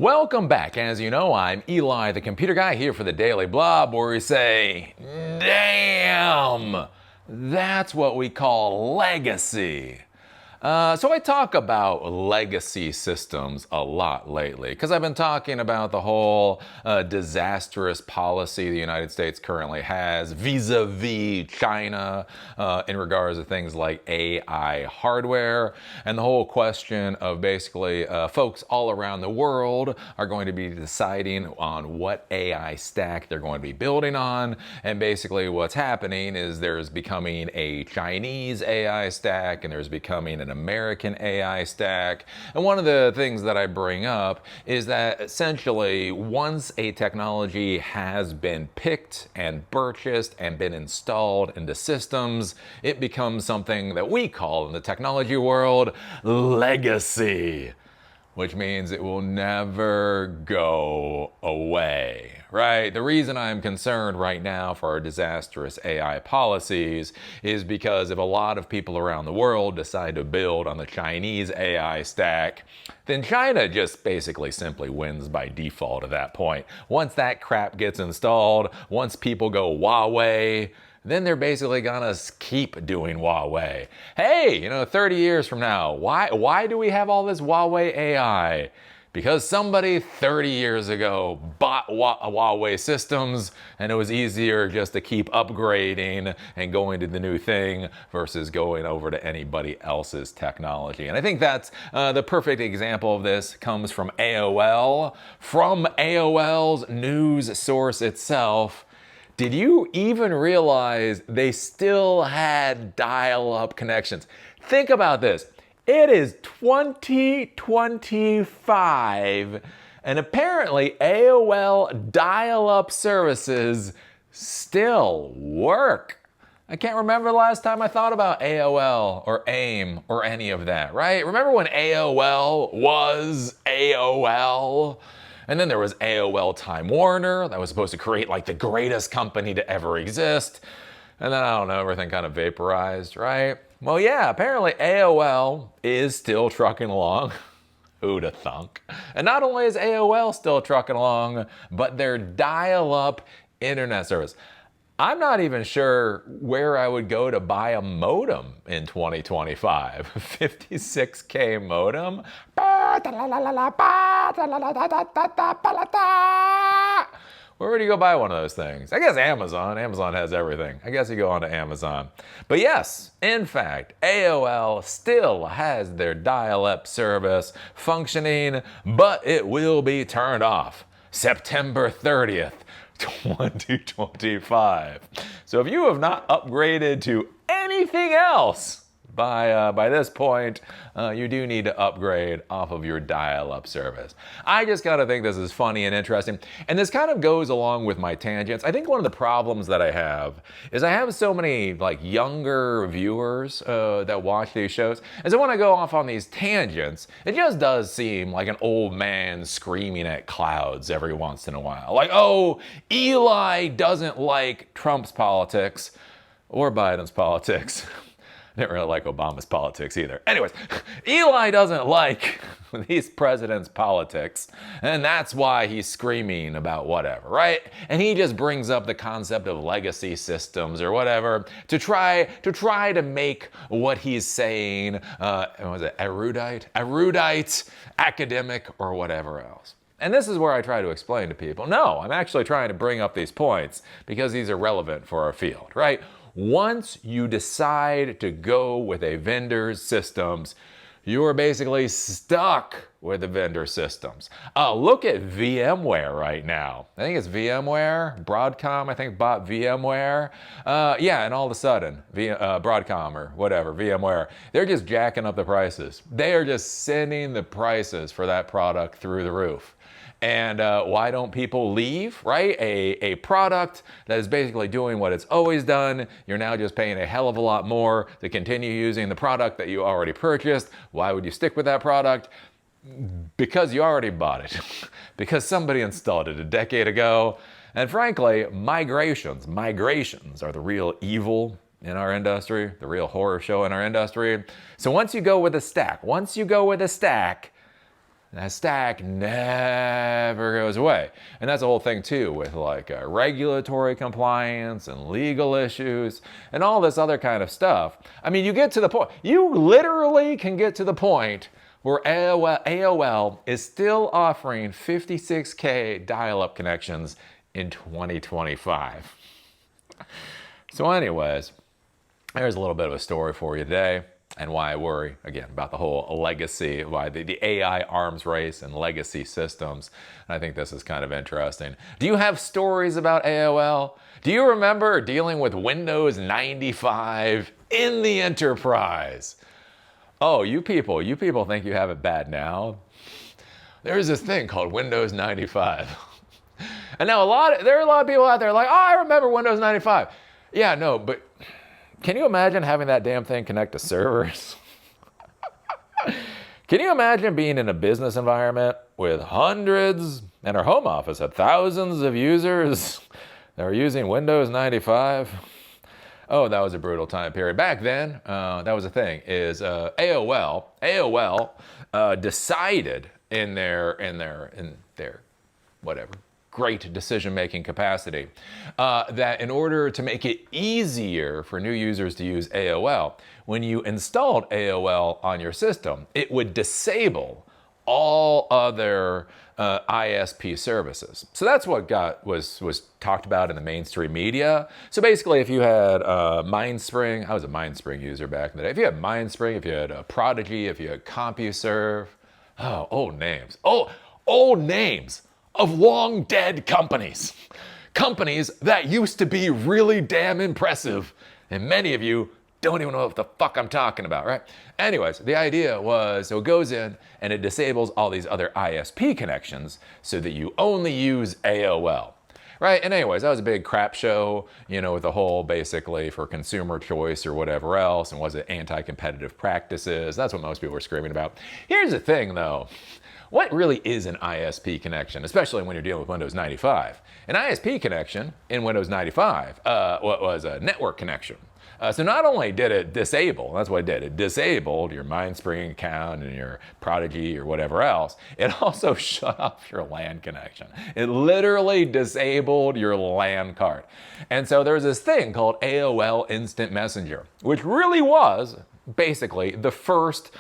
Welcome back. As you know, I'm Eli, the computer guy, here for the Daily Blob, where we say, damn, that's what we call legacy. So I talk about legacy systems a lot lately because I've been talking about the whole disastrous policy the United States currently has vis-a-vis China in regards to things like AI hardware, and the whole question of basically folks all around the world are going to be deciding on what AI stack they're going to be building on. And basically what's happening is there's becoming a Chinese AI stack and there's becoming an American AI stack. And one of the things that I bring up is that essentially once a technology has been picked and purchased and been installed into systems, it becomes something that we call in the technology world legacy, which means it will never go away, right? The reason I'm concerned right now for our disastrous AI policies is because if a lot of people around the world decide to build on the Chinese AI stack, then China just basically simply wins by default at that point. Once that crap gets installed, once people go Huawei, then they're basically gonna keep doing Huawei. Hey, 30 years from now, why do we have all this Huawei AI? Because somebody 30 years ago bought Huawei systems and it was easier just to keep upgrading and going to the new thing versus going over to anybody else's technology. And I think that's the perfect example of this comes from AOL. From AOL's news source itself. Did you even realize they still had dial-up connections? Think about this. It is 2025, and apparently AOL dial-up services still work. I can't remember the last time I thought about AOL or AIM or any of that, right? Remember when AOL was AOL? And then there was AOL Time Warner that was supposed to create like the greatest company to ever exist. And then I don't know, everything kind of vaporized, right? Well, yeah, apparently AOL is still trucking along. Who'da thunk? And not only is AOL still trucking along, but their dial-up internet service. I'm not even sure where I would go to buy a modem in 2025. 56K modem? Where would you go buy one of those things? I guess Amazon. Amazon has everything. I guess you go onto Amazon. But yes, in fact, AOL still has their dial-up service functioning, but it will be turned off September 30th. 2025. So if you have not upgraded to anything else by this point, you do need to upgrade off of your dial-up service. I just kind of think this is funny and interesting. And this kind of goes along with my tangents. I think one of the problems that I have is I have so many like younger viewers that watch these shows. And so when I go off on these tangents, it just does seem like an old man screaming at clouds every once in a while. Like, oh, Eli doesn't like Trump's politics or Biden's politics. I didn't really like Obama's politics either. Anyways, Eli doesn't like these presidents' politics, and that's why he's screaming about whatever, right? And he just brings up the concept of legacy systems or whatever to try to make what he's saying, was it erudite, academic, or whatever else. And this is where I try to explain to people, no, I'm actually trying to bring up these points because these are relevant for our field, right? Once you decide to go with a vendor's systems, you are basically stuck with the vendor systems. Look at VMware right now. I think it's VMware, Broadcom, I think bought VMware. Yeah, and all of a sudden, Broadcom or whatever, VMware, they're just jacking up the prices. They are just sending the prices for that product through the roof. And why don't people leave, right? A product that is basically doing what it's always done. You're now just paying a hell of a lot more to continue using the product that you already purchased. Why would you stick with that product? Because you already bought it. Because somebody installed it a decade ago. And frankly, migrations are the real evil in our industry, the real horror show in our industry. So once you go with a stack, That stack never goes away. And that's the whole thing too with like regulatory compliance and legal issues and all this other kind of stuff. I mean, you get to the point, you literally can get to the point where AOL is still offering 56K dial-up connections in 2025. So anyways, there's a little bit of a story for you today. And why I worry, again, about the whole legacy, why the AI arms race and legacy systems. And I think this is kind of interesting. Do you have stories about AOL? Do you remember dealing with Windows 95 in the enterprise? Oh, you people think you have it bad now? There's this thing called Windows 95. And now there are a lot of people out there like, oh, I remember Windows 95. Yeah, no, but can you imagine having that damn thing connect to servers? Can you imagine being in a business environment with hundreds, and our home office had thousands of users that were using Windows 95? Oh, that was a brutal time period. Back then, that was the thing, is AOL decided in their whatever, great decision-making capacity, that in order to make it easier for new users to use AOL, when you installed AOL on your system, it would disable all other ISP services. So that's what was talked about in the mainstream media. So basically, if you had MindSpring, I was a MindSpring user back in the day. If you had MindSpring, if you had Prodigy, if you had CompuServe, oh, old names. Oh, old names of long dead companies. Companies that used to be really damn impressive. And many of you don't even know what the fuck I'm talking about, right? Anyways, the idea was, so it goes in and it disables all these other ISP connections so that you only use AOL, right? And anyways, that was a big crap show, with the whole basically for consumer choice or whatever else, and was it anti-competitive practices? That's what most people were screaming about. Here's the thing though. What really is an ISP connection, especially when you're dealing with Windows 95? An ISP connection in Windows 95 was a network connection. So not only did it disable, that's what it did, it disabled your MindSpring account and your Prodigy or whatever else, it also shut off your LAN connection. It literally disabled your LAN card. And so there was this thing called AOL Instant Messenger, which really was basically the first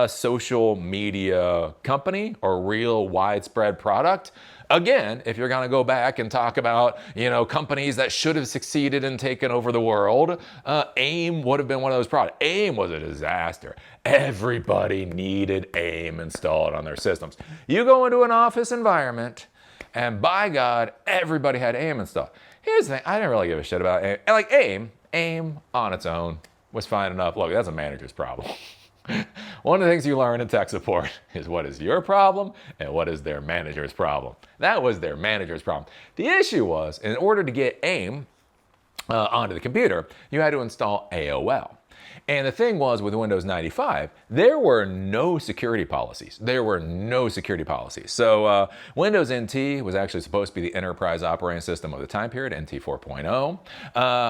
social media company or real widespread product. Again, if you're going to go back and talk about, companies that should have succeeded and taken over the world, AIM would have been one of those products. AIM was a disaster. Everybody needed AIM installed on their systems. You go into an office environment, and by God, everybody had AIM installed. Here's the thing, I didn't really give a shit about AIM. Like AIM on its own was fine enough. Look, that's a manager's problem. One of the things you learn in tech support is what is your problem and what is their manager's problem. That was their manager's problem. The issue was, in order to get AIM onto the computer, you had to install AOL. And the thing was, with Windows 95, there were no security policies. So Windows NT was actually supposed to be the enterprise operating system of the time period, NT 4.0.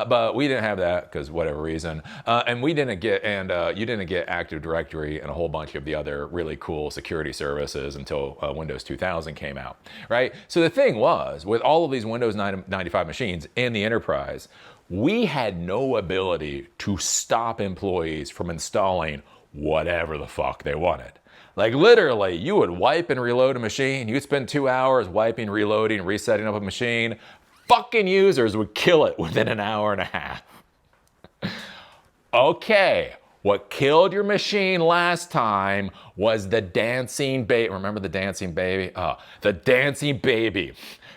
But we didn't have that because whatever reason. And you didn't get Active Directory and a whole bunch of the other really cool security services until Windows 2000 came out, right? So the thing was, with all of these Windows 95 machines in the enterprise, we had no ability to stop employees from installing whatever the fuck they wanted. Like literally, you would wipe and reload a machine. You'd spend 2 hours wiping, reloading, resetting up a machine. Fucking users would kill it within an hour and a half. Okay, what killed your machine last time was the dancing baby. Remember the dancing baby? The dancing baby.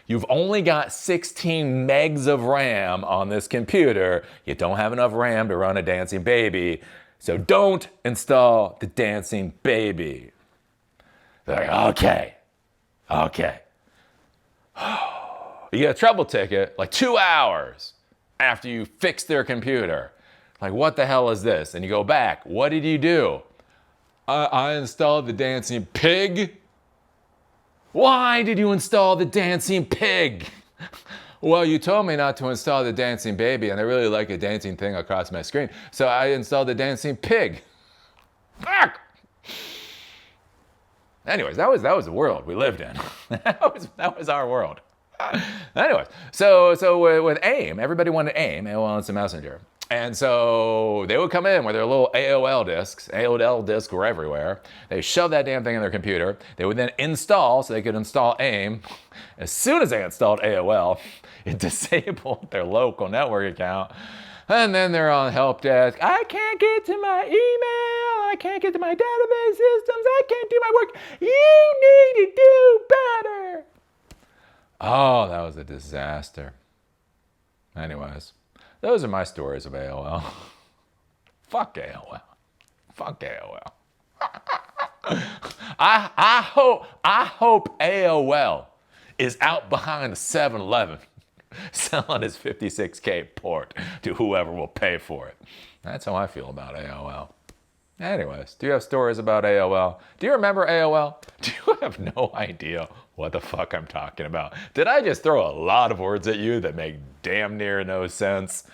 You've only got 16 megs of RAM on this computer. You don't have enough RAM to run a dancing baby. So don't install the dancing baby. They're like, okay. You get a trouble ticket like 2 hours after you fix their computer. Like, what the hell is this? And you go back. What did you do? I installed the dancing pig. Why did you install the dancing pig? Well, you told me not to install the dancing baby, and I really like a dancing thing across my screen, so I installed the dancing pig. Fuck! Anyways, that was the world we lived in. that was our world. Anyways, so with AIM, everybody wanted AIM, AOL Instant Messenger. And so they would come in with their little AOL discs. AOL discs were everywhere. They shoved that damn thing in their computer. They would then install, so they could install AIM. As soon as they installed AOL, it disabled their local network account. And then they're on help desk. I can't get to my email. I can't get to my database systems. I can't do my work. You need to do better. Oh, that was a disaster. Anyways, those are my stories of AOL. Fuck AOL. Fuck AOL. I hope AOL is out behind the 7-Eleven selling his 56K port to whoever will pay for it. That's how I feel about AOL. Anyways, do you have stories about AOL? Do you remember AOL? Do you have no idea what the fuck I'm talking about? Did I just throw a lot of words at you that make damn near no sense?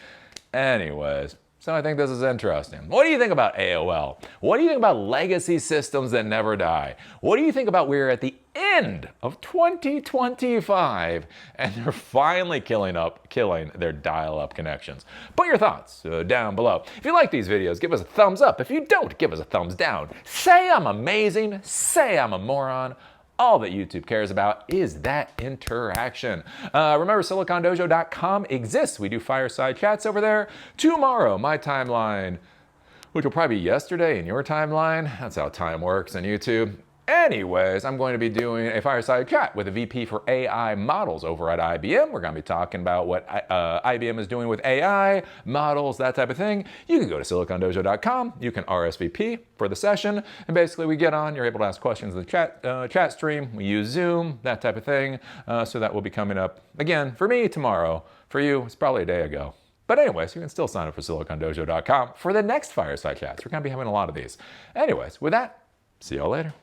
Anyways, so I think this is interesting. What do you think about AOL? What do you think about legacy systems that never die? What do you think about we're at the end of 2025 and they're finally killing their dial-up connections? Put your thoughts down below. If you like these videos, give us a thumbs up. If you don't, give us a thumbs down. Say I'm amazing. Say I'm a moron. All that YouTube cares about is that interaction. Remember, SiliconDojo.com exists. We do fireside chats over there. Tomorrow, my timeline, which will probably be yesterday in your timeline. That's how time works on YouTube. Anyways, I'm going to be doing a fireside chat with a VP for AI models over at IBM. We're going to be talking about what IBM is doing with AI, models, that type of thing. You can go to SiliconDojo.com. You can RSVP for the session. And basically, we get on. You're able to ask questions in the chat stream. We use Zoom, that type of thing. So that will be coming up, again, for me tomorrow. For you, it's probably a day ago. But anyways, you can still sign up for SiliconDojo.com for the next fireside chats. We're going to be having a lot of these. Anyways, with that, see y'all later.